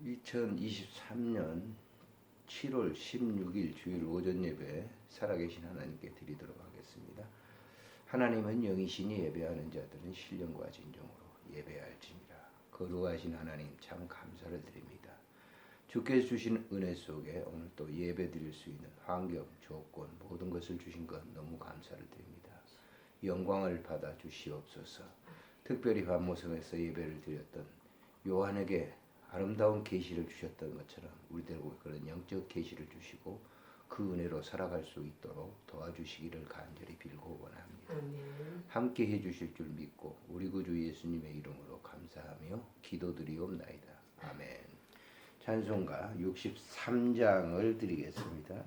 2023년 7월 16일 주일 오전 예배 살아계신 하나님께 드리도록 하겠습니다. 하나님은 영이시니 예배하는 자들은 신령과 진정으로 예배할지니라. 거룩하신 하나님 참 감사를 드립니다. 주께서 주신 은혜 속에 오늘 또 예배 드릴 수 있는 환경, 조건, 모든 것을 주신 것 너무 감사를 드립니다. 영광을 받아 주시옵소서. 특별히 밤모성에서 예배를 드렸던 요한에게 아름다운 계시를 주셨던 것처럼 우리들에게 그런 영적 계시를 주시고 그 은혜로 살아갈 수 있도록 도와주시기를 간절히 빌고 원합니다. 함께 해주실 줄 믿고 우리 구주 예수님의 이름으로 감사하며 기도드리옵나이다. 아멘. 찬송가 63장을 드리겠습니다.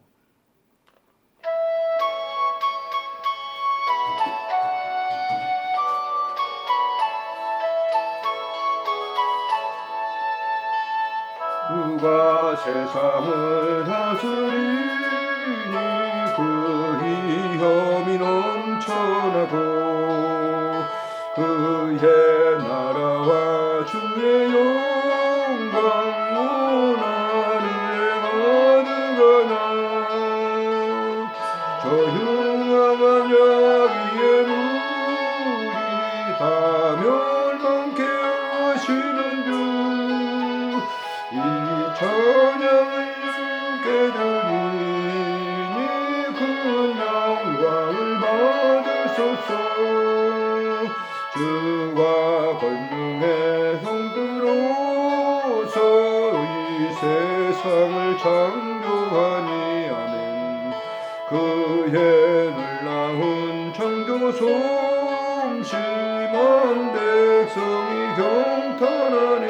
그가 세상을 다스리니 그의 혐이 넘쳐나고 그의 나라와 주의 영광 문안에 가득하나 저 흉악한 자비의 물이 다 멸망케 하시는 이 찬양을 주께 드리니 그 영광을 받으소서. 주가 권능의 형들로서 이 세상을 창조하니 아멘. 그의 놀라운 창조 솜씨만 백성이 경탄하네.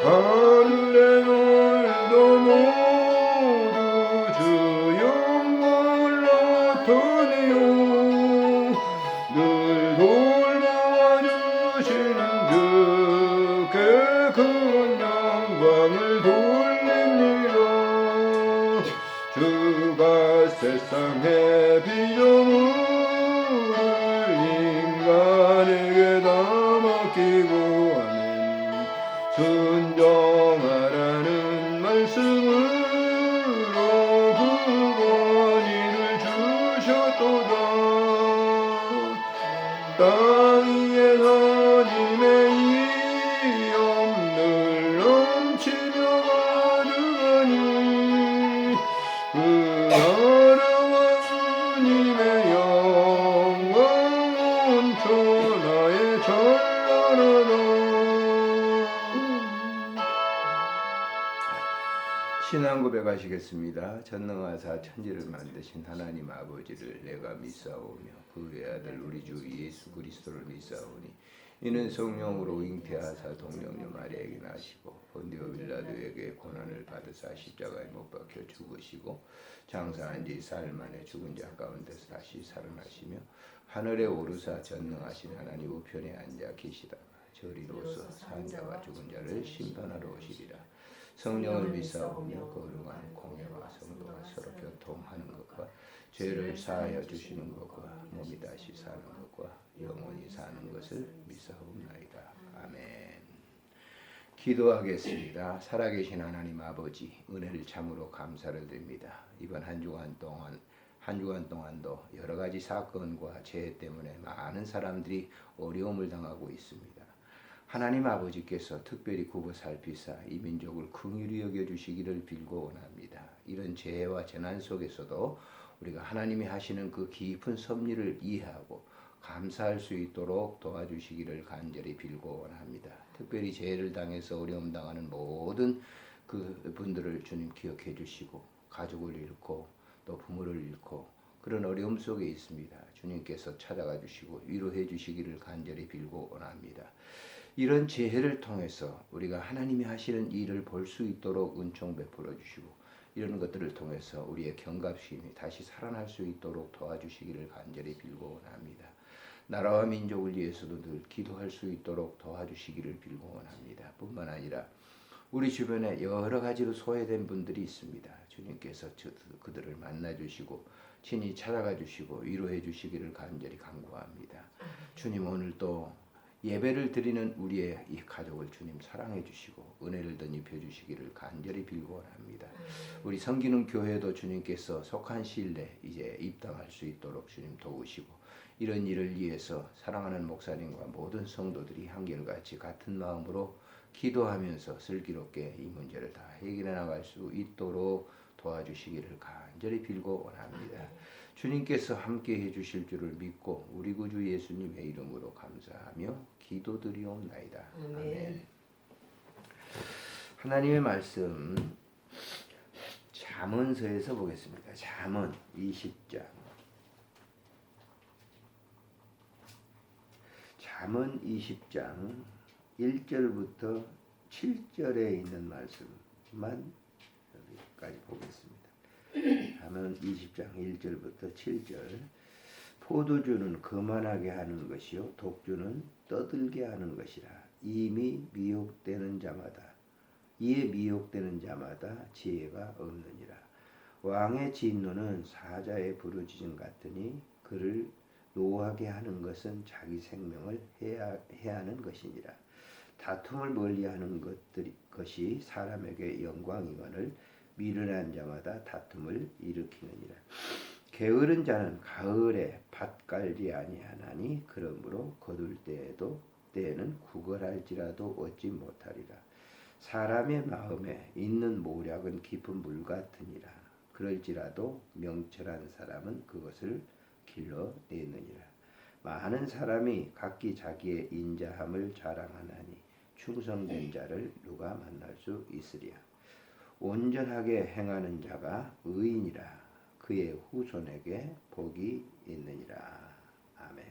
하늘의 놀도 모두 주 영광을 나타내요. 늘 돌봐주시는 주께 큰 영광을 돌립니다. 주가 세상의 비전을 인간에게 다 맡기고 순종하라는 말씀으로 그 권위를 주셨도다. 땅 위에 하나님의 이엄 늘 넘치며 가득하니 그 나라와 주님의 영광 온 천하에 찬란하다. 신앙 고백하시겠습니다. 전능하사 천지를 만드신 하나님 아버지를 내가 믿사오며 그 외아들 우리 주 예수 그리스도를 믿사오니 이는 성령으로 잉태하사 동정녀 마리아에게 나시고 본디오 빌라도에게 고난을 받으사 십자가에 못 박혀 죽으시고 장사한 지 사흘 만에 죽은 자 가운데서 다시 살아나시며 하늘에 오르사 전능하신 하나님 우편에 앉아 계시다가 저리로서 산 자와 죽은 자를 심판하러 오시리라. 성령을 믿사오며 거룩한 공예와 성도가 서로 교통하는 것과 죄를 사하여 주시는 것과 몸이 다시 사는 것과 영원히 사는 것을 믿사옵나이다. 아멘. 기도하겠습니다. 살아계신 하나님 아버지, 은혜를 참으로 감사를 드립니다. 이번 한 주간 동안도 여러 가지 사건과 재해 때문에 많은 사람들이 어려움을 당하고 있습니다. 하나님 아버지께서 특별히 굽어 살피사 이 민족을 긍휼히 여겨주시기를 빌고 원합니다. 이런 재해와 재난 속에서도 우리가 하나님이 하시는 그 깊은 섭리를 이해하고 감사할 수 있도록 도와주시기를 간절히 빌고 원합니다. 특별히 재해를 당해서 어려움 당하는 모든 그 분들을 주님 기억해 주시고 가족을 잃고 또 부모를 잃고 그런 어려움 속에 있습니다. 주님께서 찾아가 주시고 위로해 주시기를 간절히 빌고 원합니다. 이런 재해를 통해서 우리가 하나님이 하시는 일을 볼 수 있도록 은총 베풀어 주시고 이런 것들을 통해서 우리의 경각심이 다시 살아날 수 있도록 도와주시기를 간절히 빌고 원합니다. 나라와 민족을 위해서도 늘 기도할 수 있도록 도와주시기를 빌고 원합니다. 뿐만 아니라 우리 주변에 여러 가지로 소외된 분들이 있습니다. 주님께서 그들을 만나주시고 친히 찾아가 주시고 위로해 주시기를 간절히 간구합니다. 주님 오늘 또 예배를 드리는 우리의 이 가족을 주님 사랑해 주시고 은혜를 덧입혀 주시기를 간절히 빌고 원합니다. 우리 섬기는 교회도 주님께서 속한 시일 내 이제 입당할 수 있도록 주님 도우시고 이런 일을 위해서 사랑하는 목사님과 모든 성도들이 한결같이 같은 마음으로 기도하면서 슬기롭게 이 문제를 다 해결해 나갈 수 있도록 도와주시기를 간절히 빌고 원합니다. 주님께서 함께 해주실 줄을 믿고 우리 구주 예수님의 이름으로 감사하며 기도드리옵나이다. 아멘. 하나님의 말씀 잠언서에서 보겠습니다. 잠언 20장. 잠언 20장 1절부터 7절에 있는 말씀만 여기까지 보겠습니다. 잠언 20장 1절부터 7절. 포도주는 거만하게 하는 것이요 독주는 떠들게 하는 것이라. 이에 미혹되는 자마다 지혜가 없느니라. 왕의 진노는 사자의 부르짖음 같으니 그를 노하게 하는 것은 자기 생명을 해하는 것이니라. 다툼을 멀리하는 것이 사람에게 영광이거늘 미련한 자마다 다툼을 일으키느니라. 게으른 자는 가을에 밭 갈지 아니하나니 그러므로 거둘 때에는 구걸할지라도 얻지 못하리라. 사람의 마음에 있는 모략은 깊은 물 같으니라. 그럴지라도 명철한 사람은 그것을 길러내느니라. 많은 사람이 각기 자기의 인자함을 자랑하나니 충성된 자를 누가 만날 수 있으랴. 온전하게 행하는 자가 의인이라. 그의 후손에게 복이 있느니라. 아멘.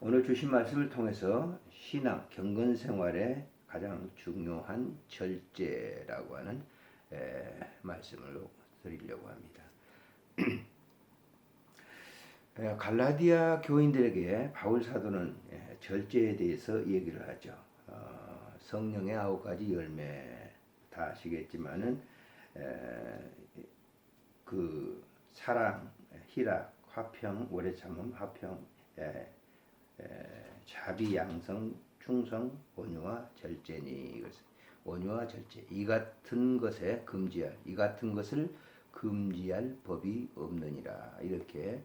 오늘 주신 말씀을 통해서 신앙, 경건 생활에 가장 중요한 절제라고 하는 말씀을 드리려고 합니다. 갈라디아 교인들에게 바울 사도는 절제에 대해서 얘기를 하죠. 성령의 9가지 열매 다 아시겠지만은 그 사랑, 희락, 화평, 오래 참음, 화평, 자비, 양성, 충성, 온유와 절제니. 온유와 절제. 이 같은 것을 금지할 법이 없느니라. 이렇게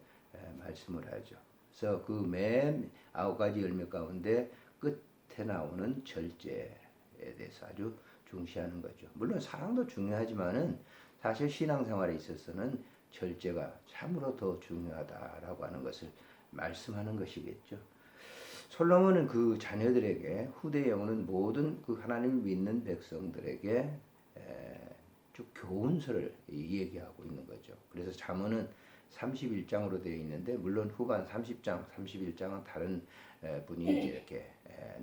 말씀을 하죠. 그래서 그 맨 9가지 열매 가운데 끝에 나오는 절제에 대해서 아주 중시하는 거죠. 물론 사랑도 중요하지만은 사실 신앙생활에 있어서는 절제가 참으로 더 중요하다라고 하는 것을 말씀하는 것이겠죠. 솔로몬은 그 자녀들에게 후대에 오는 모든 그 하나님을 믿는 백성들에게 쭉 교훈서를 얘기하고 있는 거죠. 그래서 잠언은 31장으로 되어 있는데 물론 후반 30장, 31장은 다른 분이 이제 이렇게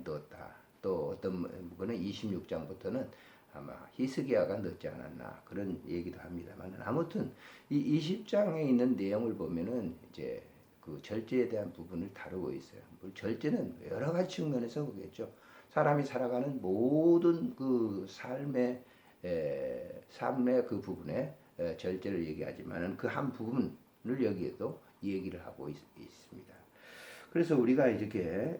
넣었다. 또 어떤 분은 26장부터는 아마 히스기야가 넣지 않았나 그런 얘기도 합니다만 아무튼 이 20장에 있는 내용을 보면은 이제 그 절제에 대한 부분을 다루고 있어요. 절제는 여러 가지 측면에서 보겠죠. 사람이 살아가는 모든 그 삶의 그 부분에 절제를 얘기하지만은 그 한 부분을 여기에도 얘기를 하고 있습니다. 그래서 우리가 이렇게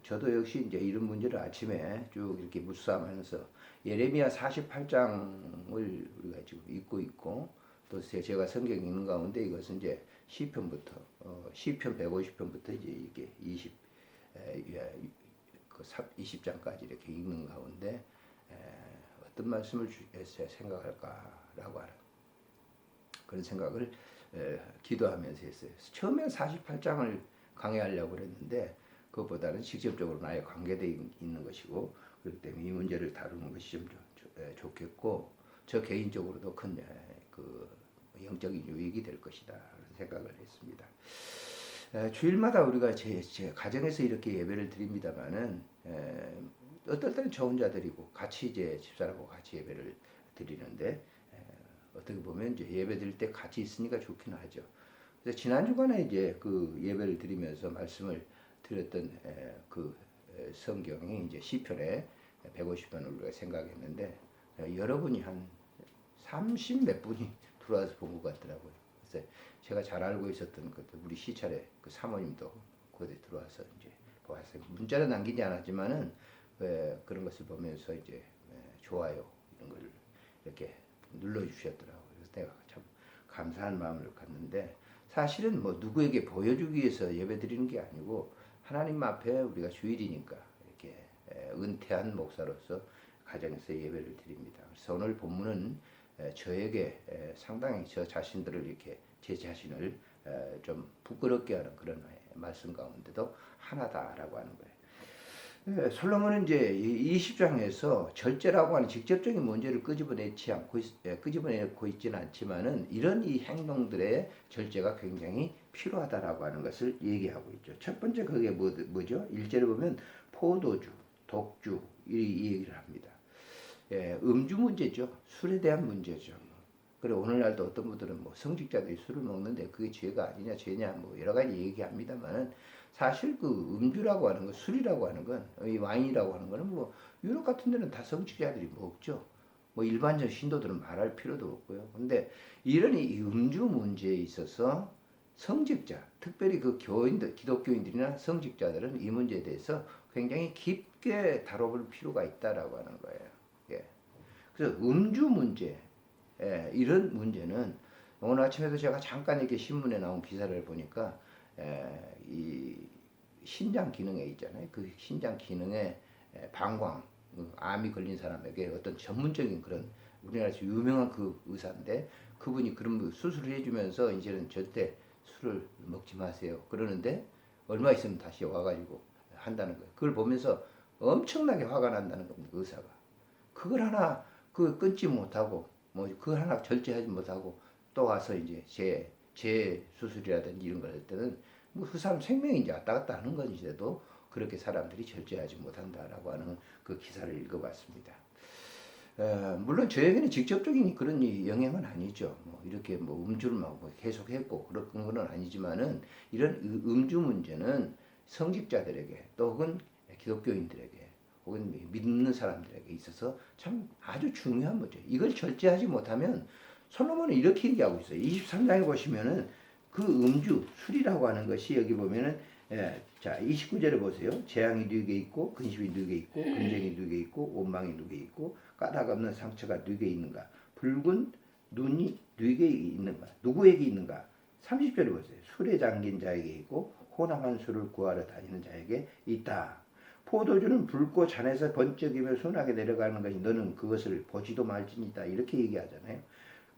저도 역시 이제 이런 문제를 아침에 쭉 이렇게 묵상하면서 예레미야 48장을 우리가 지금 읽고 있고 또 제가 성경 읽는 가운데 이것은 이제 시편부터 시편 150편부터 이제 이게 20장까지 이렇게 읽는 가운데 어떤 말씀을 생각할까라고 하는 그런 생각을 기도하면서 했어요. 처음에 48장을 강의하려고 그랬는데 그것보다는 직접적으로 나에 관계되어 있는 것이고 그렇기 때문에 이 문제를 다루는 것이 좀 좋겠고 저 개인적으로도 큰 그 영적인 유익이 될 것이다 그런 생각을 했습니다. 주일마다 우리가 제 가정에서 이렇게 예배를 드립니다만은 어떨 때는 저 혼자 드리고 같이 이제 집사람하고 같이 예배를 드리는데 어떻게 보면 이제 예배 드릴 때 같이 있으니까 좋긴 하죠. 그래서 지난 주간에 이제 그 예배를 드리면서 말씀을 드렸던 그 성경이 이제 시편에 150편을 우리가 생각했는데 여러분이 한 30 몇 분이 들어와서 본 것 같더라고요. 그래서 제가 잘 알고 있었던 그 우리 시찰에 그 사모님도 거기에 들어와서 이제 보았어요. 문자로 남기지 않았지만은 그런 것을 보면서 이제 좋아요 이런 걸 이렇게 눌러주셨더라고요. 그래서 내가 참 감사한 마음을 갖는데 사실은 뭐 누구에게 보여주기 위해서 예배드리는 게 아니고 하나님 앞에 우리가 주일이니까 이렇게 은퇴한 목사로서 가정에서 예배를 드립니다. 그래서 오늘 본문은 저에게 상당히 저 자신들을 이렇게 제 자신을 좀 부끄럽게 하는 그런 말씀 가운데도 하나다라고 하는 거예요. 솔로몬은 이제 20장에서 절제라고 하는 직접적인 문제를 끄집어내고 있지는 않지만은 이런 이 행동들의 절제가 굉장히 필요하다라고 하는 것을 얘기하고 있죠. 첫 번째 그게 뭐죠? 1절에 보면 포도주, 독주 이 얘기를 합니다. 음주 문제죠. 술에 대한 문제죠. 그리고 오늘날도 어떤 분들은 뭐 성직자들이 술을 먹는데 그게 죄가 아니냐 죄냐 뭐 여러 가지 얘기합니다만은 사실 그 음주라고 하는 거 술이라고 하는 건 이 와인이라고 하는 거는 뭐 유럽 같은 데는 다 성직자들이 먹죠. 뭐 일반적 신도들은 말할 필요도 없고요. 근데 이런 이 음주 문제에 있어서 성직자, 특별히 그 교인들, 기독교인들이나 성직자들은 이 문제에 대해서 굉장히 깊게 다뤄볼 필요가 있다라고 하는 거예요. 예. 그래서 음주 문제, 이런 문제는 오늘 아침에도 제가 잠깐 이렇게 신문에 나온 기사를 보니까 이 신장 기능에 있잖아요. 그 신장 기능에 방광, 암이 걸린 사람에게 어떤 전문적인 그런 우리나라에서 유명한 그 의사인데 그분이 그런 수술을 해주면서 이제는 절대 술을 먹지 마세요. 그러는데 얼마 있으면 다시 와가지고 한다는 거예요. 그걸 보면서 엄청나게 화가 난다는 겁니다. 의사가. 그걸 하나 끊지 못하고 뭐 그걸 하나 절제하지 못하고 또 와서 이제 제 수술이라든지 이런 걸 할 때는 뭐 그 사람 생명이 이제 왔다 갔다 하는 건지라도 그렇게 사람들이 절제하지 못한다라고 하는 그 기사를 읽어봤습니다. 물론 저에게는 직접적인 그런 영향은 아니죠. 뭐 이렇게 뭐 음주를 막 계속했고 그런 건 아니지만은 이런 음주 문제는 성직자들에게 또 혹은 기독교인들에게 혹은 믿는 사람들에게 있어서 참 아주 중요한 문제. 이걸 절제하지 못하면 솔로몬은 이렇게 얘기하고 있어요. 23장에 보시면은 그 음주, 술이라고 하는 것이 여기 보면은 자 29절에 보세요. 재앙이 누게 있고 근심이 누게 있고 근쟁이 누게 있고 원망이 누게 있고 까닭 없는 상처가 누게 있는가? 붉은 눈이 누게 있는가? 누구에게 있는가? 30절에 보세요. 술에 잠긴 자에게 있고 호남한 술을 구하러 다니는 자에게 있다. 포도주는 붉고 잔에서 번쩍이며 순하게 내려가는 것이 너는 그것을 보지도 말지니다. 이렇게 얘기하잖아요.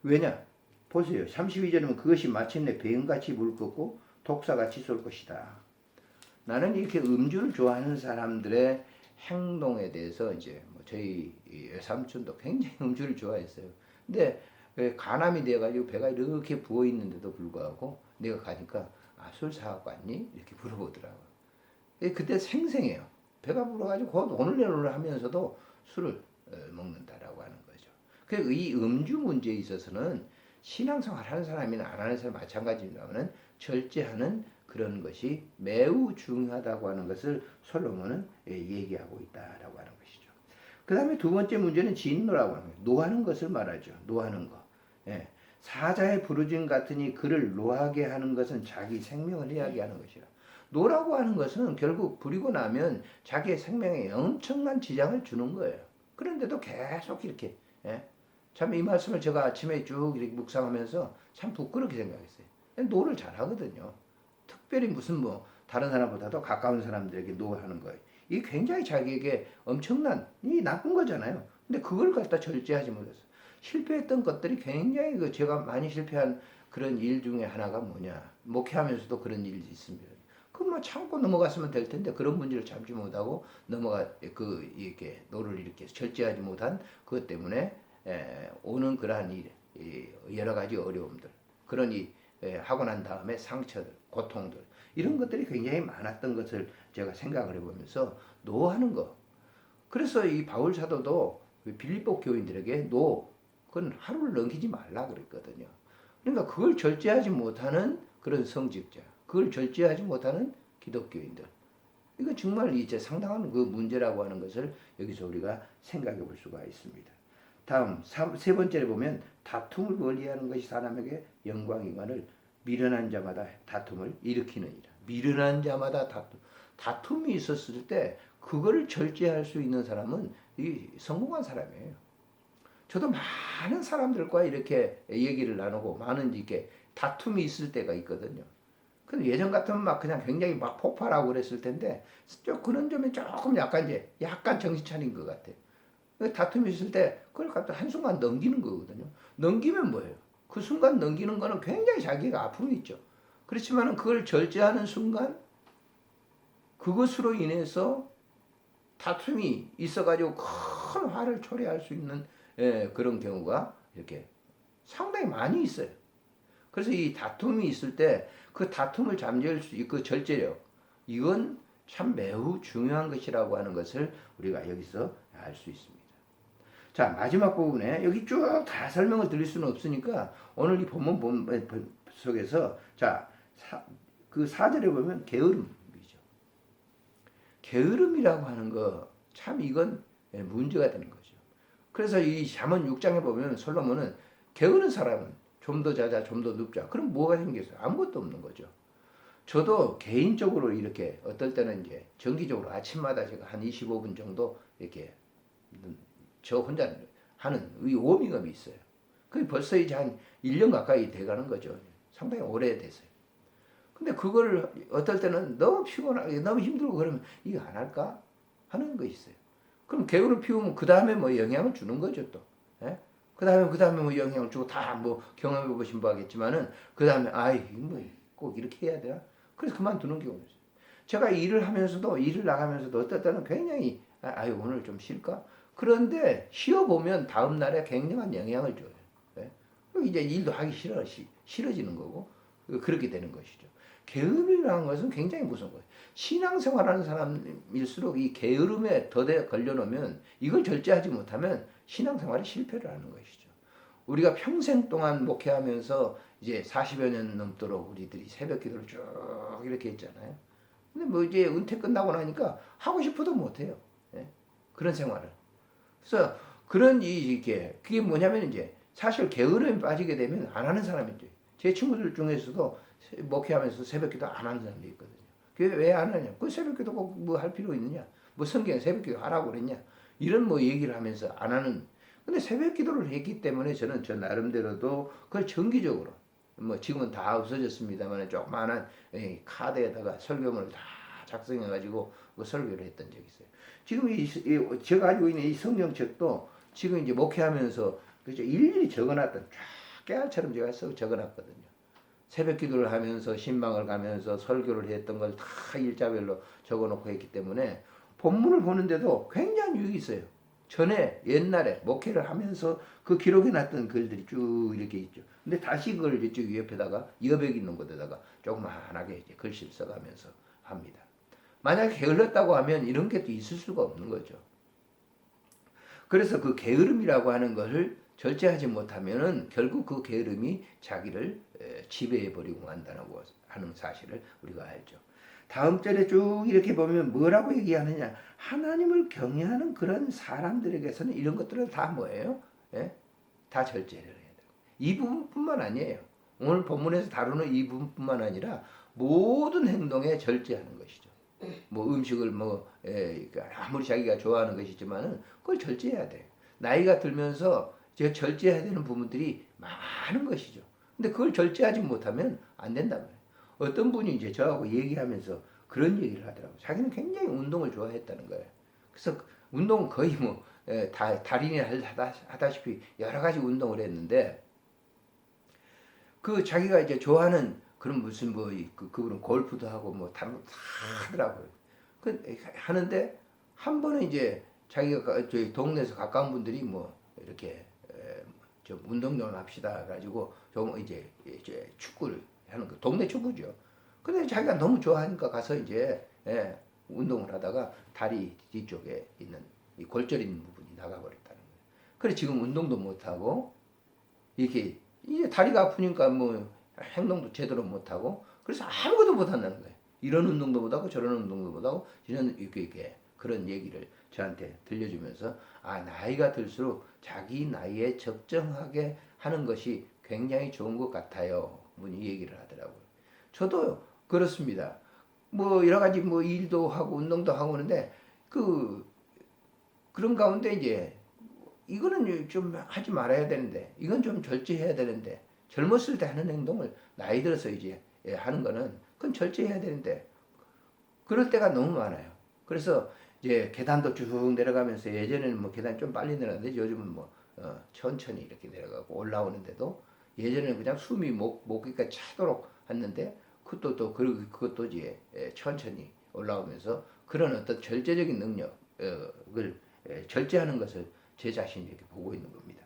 왜냐? 보세요. 32절이면 그것이 마침내 뱀같이 물끓고 독사같이 쏠 것이다. 나는 이렇게 음주를 좋아하는 사람들의 행동에 대해서 이제 뭐 저희 외삼촌도 굉장히 음주를 좋아했어요. 근데 간암이 돼가지고 배가 이렇게 부어 있는데도 불구하고 내가 가니까 술 사갖고 왔니? 이렇게 물어보더라고요. 그때 생생해요. 배가 불어가지고 오늘 내로를 하면서도 술을 먹는다라고 하는 거죠. 그래서 이 음주 문제에 있어서는 신앙생활 하는 사람이나 안 하는 사람 마찬가지입니다만 절제하는 그런 것이 매우 중요하다고 하는 것을 솔로몬은 얘기하고 있다라고 하는 것이죠. 그 다음에 두 번째 문제는 진노라고 하는 거예요. 노하는 것을 말하죠. 노하는 거. 사자의 부르짖음 같으니 그를 노하게 하는 것은 자기 생명을 이야기하는 것이라. 노라고 하는 것은 결국 부리고 나면 자기의 생명에 엄청난 지장을 주는 거예요. 그런데도 계속 이렇게 참 이 말씀을 제가 아침에 쭉 이렇게 묵상하면서 참 부끄럽게 생각했어요. 노를 잘하거든요. 특별히 무슨 뭐 다른 사람보다도 가까운 사람들에게 노하는 거예요. 이게 굉장히 자기에게 엄청난 이 나쁜 거잖아요. 근데 그걸 갖다 절제하지 못해서 실패했던 것들이 굉장히 제가 많이 실패한 그런 일 중에 하나가 뭐냐. 목회하면서도 그런 일이 있습니다. 그뭐 참고 넘어갔으면 될 텐데 그런 문제를 참지 못하고 이렇게 노를 이렇게 절제하지 못한 그것 때문에 오는 그러한 여러 가지 어려움들 그런 하고 난 다음에 상처들 고통들 이런 것들이 굉장히 많았던 것을 제가 생각을 해보면서 노하는 거. 그래서 이 바울 사도도 빌립보 교인들에게 그건 하루를 넘기지 말라 그랬거든요. 그러니까 그걸 절제하지 못하는 그런 성직자, 그걸 절제하지 못하는 기독교인들. 이거 정말 이제 상당한 그 문제라고 하는 것을 여기서 우리가 생각해 볼 수가 있습니다. 다음 세 번째를 보면 다툼을 멀리하는 것이 사람에게 영광이거늘 미련한 자마다 다툼을 일으키느니라. 미련한 자마다 다툼. 다툼이 있었을 때 그거를 절제할 수 있는 사람은 이 성공한 사람이에요. 저도 많은 사람들과 이렇게 얘기를 나누고 많은 이렇게 다툼이 있을 때가 있거든요. 근데 예전 같으면 막 그냥 굉장히 막 폭발하고 그랬을 텐데 좀 그런 점에 조금 약간 정신 차린 것 같아요. 다툼이 있을 때 그걸 갖다 한순간 넘기는 거거든요. 넘기면 뭐예요? 그 순간 넘기는 거는 굉장히 자기가 아픔이 있죠. 그렇지만은 그걸 절제하는 순간 그것으로 인해서 다툼이 있어가지고 큰 화를 초래할 수 있는 그런 경우가 이렇게 상당히 많이 있어요. 그래서 이 다툼이 있을 때 그 다툼을 잠재울 수 있고 그 절제력 이건 참 매우 중요한 것이라고 하는 것을 우리가 여기서 알 수 있습니다. 자, 마지막 부분에 여기 쭉 다 설명을 드릴 수는 없으니까 오늘 이 본문 속에서 자, 그 4절에 보면 게으름이죠. 게으름이라고 하는 거 참 이건 문제가 되는 거죠. 그래서 이 잠언 6장에 보면 솔로몬은 게으른 사람은 좀 더 자자, 좀 더 눕자. 그럼 뭐가 생겼어요? 아무것도 없는 거죠. 저도 개인적으로 이렇게 어떨 때는 이제 정기적으로 아침마다 제가 한 25분 정도 이렇게 저 혼자 하는 이 워밍업이 있어요. 그게 벌써 이제 한 1년 가까이 돼가는 거죠. 상당히 오래됐어요. 근데 그걸 어떨 때는 너무 피곤하게, 너무 힘들고 그러면 이거 안 할까? 하는 거 있어요. 그럼 게으름 피우면 그 다음에 뭐 영향을 주는 거죠 또. 예? 그 다음에 뭐 영향을 주고 다 뭐 경험해 보신 바겠지만은 그 다음에 아이 뭐 꼭 이렇게 해야 되나? 그래서 그만두는 경우가 있어요. 제가 일을 하면서도 일을 나가면서도 어떨 때는 굉장히 아유 오늘 좀 쉴까? 그런데 쉬어 보면 다음 날에 굉장한 영향을 줘요. 예? 이제 일도 하기 싫어지는 거고 그렇게 되는 것이죠. 게으름이라는 것은 굉장히 무서운 거예요. 신앙생활하는 사람일수록 이 게으름에 더대 걸려놓으면 이걸 절제하지 못하면 신앙생활이 실패를 하는 것이죠. 우리가 평생 동안 목회하면서 이제 40여 년 넘도록 우리들이 새벽 기도를 쭉 이렇게 했잖아요. 근데 뭐 이제 은퇴 끝나고 나니까 하고 싶어도 못해요. 예? 그런 생활을. 그래서 그런 이게 그게 뭐냐면 이제 사실 게으름에 빠지게 되면 안 하는 사람이죠. 제 친구들 중에서도 목회하면서 새벽기도 안 하는 사람도 있거든요. 그게 왜 안 하냐? 그 새벽기도 꼭 뭐 할 필요 있느냐? 뭐 성경에 새벽기도 하라고 그랬냐? 이런 뭐 얘기를 하면서 안 하는. 근데 새벽기도를 했기 때문에 저는 저 나름대로도 그걸 정기적으로 뭐 지금은 다 없어졌습니다만 조그마한 카드에다가 설교문을 다 작성해가지고 그 설교를 했던 적이 있어요. 지금 제가 가지고 있는 이 성경책도 지금 이제 목회하면서 그죠 일일이 적어놨던 쫙 깨알처럼 제가 적어놨거든요. 새벽 기도를 하면서 신방을 가면서 설교를 했던 걸 다 일자별로 적어놓고 했기 때문에 본문을 보는데도 굉장히 유익이 있어요. 전에 옛날에 목회를 하면서 그 기록해놨던 글들이 쭉 이렇게 있죠. 근데 다시 그걸 이쪽 옆에다가 여백 있는 곳에다가 조그만하게 이제 글씨를 써가면서 합니다. 만약에 게을렀다고 하면 이런 게 또 있을 수가 없는 거죠. 그래서 그 게으름이라고 하는 것을 절제하지 못하면은 결국 그 게으름이 자기를 지배해 버리고 만다고 하는 사실을 우리가 알죠. 다음 절에 쭉 이렇게 보면 뭐라고 얘기하느냐? 하나님을 경외하는 그런 사람들에게서는 이런 것들을 다 뭐예요? 예? 다 절제를 해야 돼요. 이 부분뿐만 아니에요. 오늘 본문에서 다루는 이 부분뿐만 아니라 모든 행동에 절제하는 것이죠. 뭐 음식을 아무리 자기가 좋아하는 것이지만은 그걸 절제해야 돼요. 나이가 들면서 절제해야 되는 부분들이 많은 것이죠. 근데 그걸 절제하지 못하면 안 된단 말이에요. 어떤 분이 이제 저하고 얘기하면서 그런 얘기를 하더라고요. 자기는 굉장히 운동을 좋아했다는 거예요. 그래서 운동은 거의 뭐 달인이 하다시피 여러 가지 운동을 했는데 그 자기가 이제 좋아하는 그런 무슨 그분은 골프도 하고 뭐 다른 거 다 하더라고요. 그 하는데 한 번은 이제 자기가 저희 동네에서 가까운 분들이 뭐 이렇게 좀 운동 좀 합시다 가지고 좀 이제 축구를 하는 거 동네 축구죠. 근데 자기가 너무 좋아하니까 가서 이제 운동을 하다가 다리 뒤쪽에 있는 이 골절 있는 부분이 나가버렸다는 거예요. 그래 지금 운동도 못 하고 이렇게 이제 다리가 아프니까 뭐 행동도 제대로 못 하고 그래서 아무것도 못 한다는 거예요. 이런 운동도 못 하고 저런 운동도 못 하고 이런 이렇게 그런 얘기를 저한테 들려주면서 나이가 들수록 자기 나이에 적정하게 하는 것이 굉장히 좋은 것 같아요. 분이 얘기를 하더라고요. 저도 그렇습니다. 뭐 여러 가지 뭐 일도 하고 운동도 하고 하는데 그런 가운데 이제 이거는 좀 하지 말아야 되는데 이건 좀 절제해야 되는데 젊었을 때 하는 행동을 나이 들어서 이제 하는 거는 그건 절제해야 되는데 그럴 때가 너무 많아요. 그래서 이제 계단도 쭉 내려가면서 예전에는 뭐 계단 좀 빨리 내려가는데 요즘은 뭐 천천히 이렇게 내려가고 올라오는데도 예전에는 그냥 숨이 목까지 차도록 했는데 그것도 이제 천천히 올라오면서 그런 어떤 절제적인 능력을 절제하는 것을 제 자신이 이렇게 보고 있는 겁니다.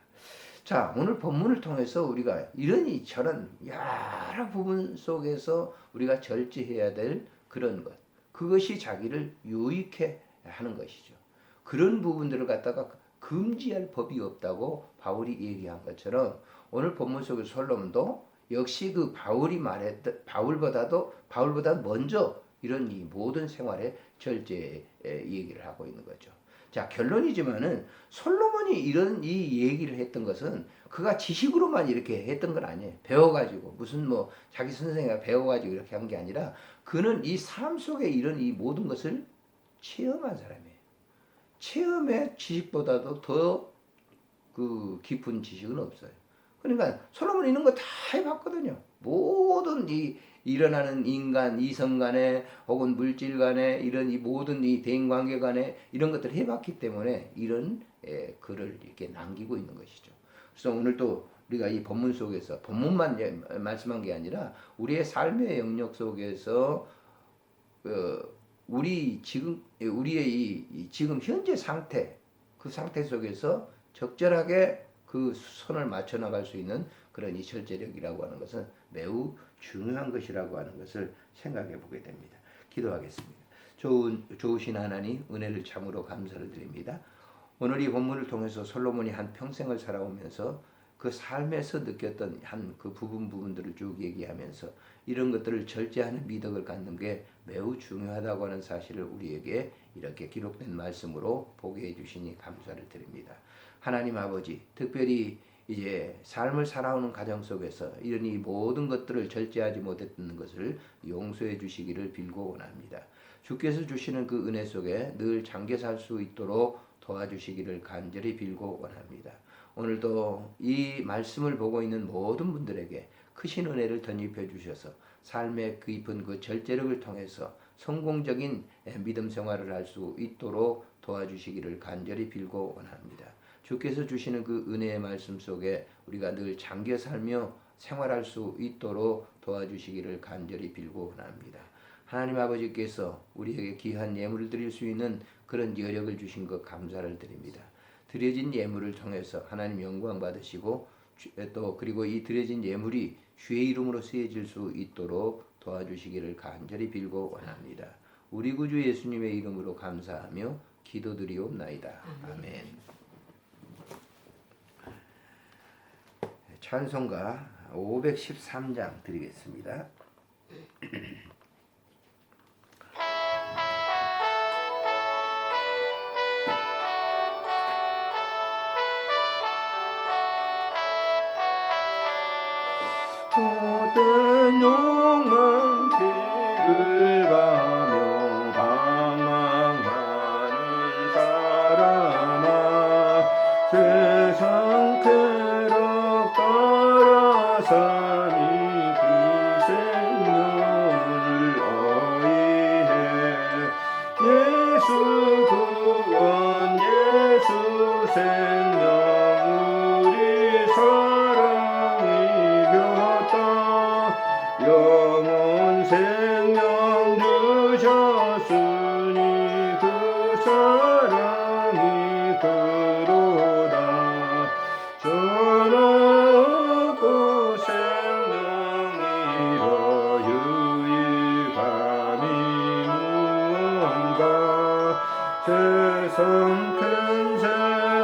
자, 오늘 본문을 통해서 우리가 이러니 저런 여러 부분 속에서 우리가 절제해야 될 그런 것, 그것이 자기를 유익해 하는 것이죠. 그런 부분들을 갖다가 금지할 법이 없다고 바울이 얘기한 것처럼 오늘 본문 속의 솔로몬도 역시 그 바울보다 먼저 이런 이 모든 생활의 절제 얘기를 하고 있는 거죠. 자, 결론이지만은 솔로몬이 이런 이 얘기를 했던 것은 그가 지식으로만 이렇게 했던 건 아니에요. 배워가지고 무슨 뭐 자기 선생님이 배워가지고 이렇게 한 게 아니라 그는 이 삶 속에 이런 이 모든 것을 체험한 사람이에요. 체험의 지식보다도 더 그 깊은 지식은 없어요. 그러니까 솔로몬이 이런 거 다 해봤거든요. 모든 이 일어나는 인간, 이성 간에 혹은 물질 간에 이런 이 모든 이 대인관계 간에 이런 것들을 해봤기 때문에 이런 글을 이렇게 남기고 있는 것이죠. 그래서 오늘 또 우리가 이 본문 속에서 본문만 말씀한 게 아니라 우리의 삶의 영역 속에서 우리의 이 지금 현재 상태 그 상태 속에서 적절하게 그 선을 맞춰 나갈 수 있는 그런 이 절제력이라고 하는 것은 매우 중요한 것이라고 하는 것을 생각해 보게 됩니다. 기도하겠습니다. 좋으신 하나님, 은혜를 참으로 감사를 드립니다. 오늘 이 본문을 통해서 솔로몬이 한 평생을 살아오면서 그 삶에서 느꼈던 한 그 부분들을 쭉 얘기하면서 이런 것들을 절제하는 미덕을 갖는 게 매우 중요하다고 하는 사실을 우리에게 이렇게 기록된 말씀으로 보게 해주시니 감사를 드립니다. 하나님 아버지, 특별히 이제 삶을 살아오는 가정 속에서 이런 이 모든 것들을 절제하지 못했던 것을 용서해 주시기를 빌고 원합니다. 주께서 주시는 그 은혜 속에 늘 잠겨 살 수 있도록 도와주시기를 간절히 빌고 원합니다. 오늘도 이 말씀을 보고 있는 모든 분들에게 크신 은혜를 덧입혀 주셔서 삶의 깊은 그 절제력을 통해서 성공적인 믿음 생활을 할 수 있도록 도와주시기를 간절히 빌고 원합니다. 주께서 주시는 그 은혜의 말씀 속에 우리가 늘 잠겨 살며 생활할 수 있도록 도와주시기를 간절히 빌고 원합니다. 하나님 아버지께서 우리에게 귀한 예물을 드릴 수 있는 그런 여력을 주신 것 감사를 드립니다. 드려진 예물을 통해서 하나님 영광 받으시고 또 그리고 이 드려진 예물이 주의 이름으로 쓰여질 수 있도록 도와주시기를 간절히 빌고 원합니다. 우리 구주 예수님의 이름으로 감사하며 기도드리옵나이다. 아멘. 찬송가 513장 드리겠습니다. 헛된 욕망 길을 가며 방황하는 사람아 세상 쾌락 따라 사니 기생명을 어이해 예수 구원 예수 생명 우리 사랑이 영원 생명 주셨으니 그 사랑이 그로다 전하 없고 생명이라 유익함이 무언가 세상 큰새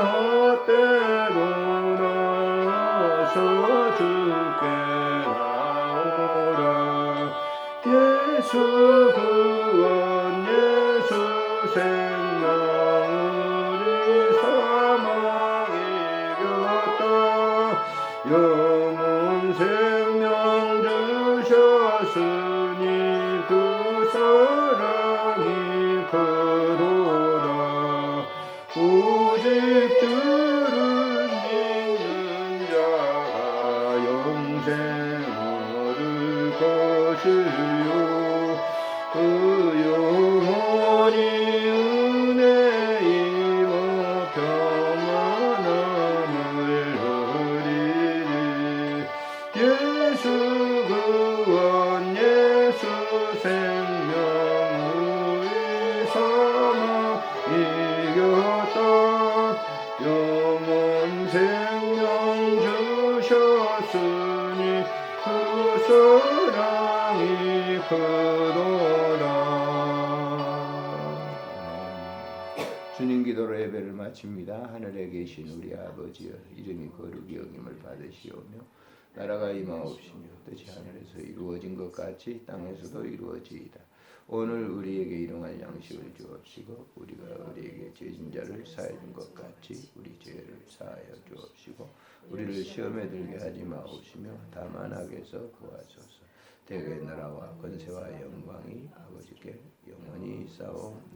헛되고 나서 주께 예수 구원 예수 생명 우리 사망 이겼다 영원 생명 주셨으니 그 사랑 오직 주를 믿는 자가 영생 얻을 것이요 그 영원히 은혜 입어 평안함을 누리리 예수 구원 예수 생명 우리 사망 이겼다 영원 생명 주셨으니 그 사랑이 크도다. 주님 기도로 예배를 마칩니다. 하늘에 계신 우리 아버지여 이름이 거룩히 여김을 받으시오며 나라가 임하옵시며 뜻이 하늘에서 이루어진 것 같이 땅에서도 이루어지이다. 오늘 우리에게 일용할 양식을 주옵시고 우리가 우리에게 죄진 자를 사해 준 것 같이 우리 죄를 사하여 주옵시고 우리를 시험에 들게 하지 마옵시며 다만 악에서 구하소서. 대개 나라와 권세와 영광이 아버지께 영원히 있사옵나이다.